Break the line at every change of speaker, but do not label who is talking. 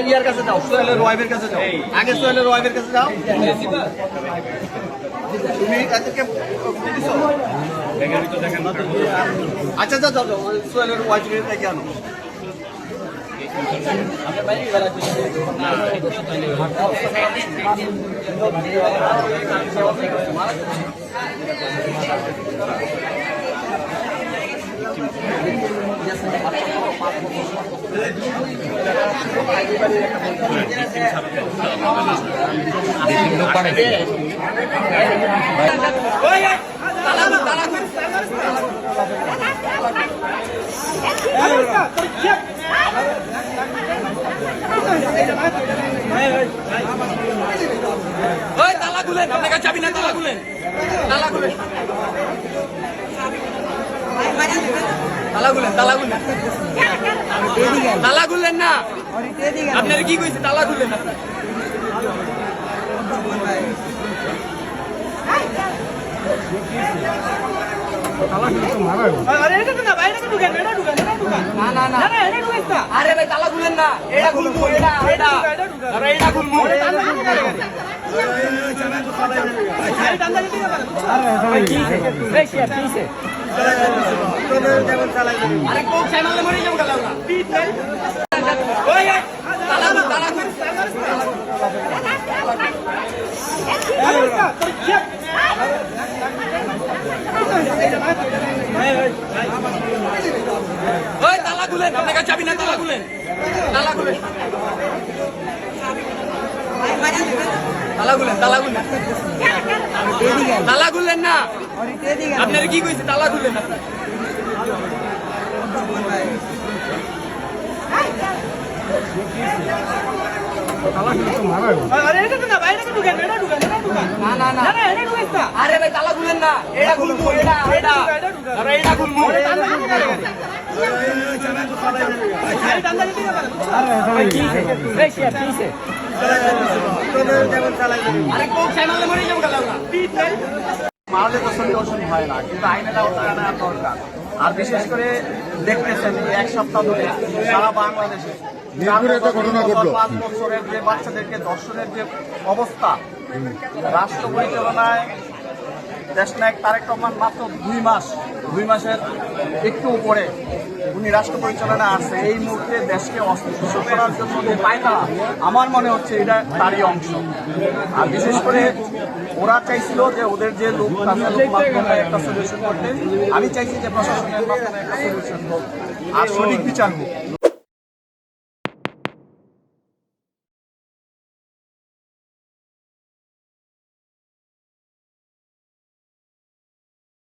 ইয়ার কাছে যাও, সোহেলের ওয়াইফের কাছে যাও, আগে সোহেলের ওয়াইফের কাছে যাও। তুমি তাদেরকে দিছো? আচ্ছা যাও যাও, সোহেলের ওয়াইফের দেখে আনো। তালা খুলেন, আপনার কাছে চাবি না, তালা খুলেন, তালা খুলেন, তালা খুলেন, তালা খুলেন, তালা খুললেন না। আপনার কি কইছে? তালা খুললেন না। আরে ভাই তালা খুলেন না, এটা খুলবো, এটা খুলবো। আরে কোক সাইমালে মরে যাবো গেল না। ওই তালা তালা ওই তালা খুলেন, আপনার কাছে চাবি না, তালা খুলেন, তালা খুলেন, তালা খুলেন, তালা খুলেন, তালা খুললেন না। আপনার কি কইছে? তালা খুললেন না। আরে ভাই তালা খুলেন না, এটা খুলবো, এটা খুলবো। আরে কোক সাইমালে মরে যাবো গেল না। মারলে তো সলিউশন হয় না, কিন্তু আইনের আওতায় আনা দরকার। আর বিশেষ করে দেখতেছেন এক সপ্তাহ ধরে সারা বাংলাদেশে 5 বছরের যে বাচ্চাদেরকে ধর্ষণের যে অবস্থা, রাষ্ট্র পরিচালনায় দেশনায়ক তারেক রহমান মাত্র 2 মাসের একটু উপরে উনি রাষ্ট্র পরিচালনা আছে। এই মুহূর্তে দেশকে অস্থিতিশীল করার জন্য যে পায়তারা, আমার মনে হচ্ছে এটা তারই অংশ। আর বিশেষ করে ওরা চাইছিল যে ওদের যে লোক মাধ্যমে একটা সলিউশন করতে, আমি চাইছি যে প্রশাসনের মাধ্যমে একটা সলিউশন হোক আর সঠিক বিচার হোক।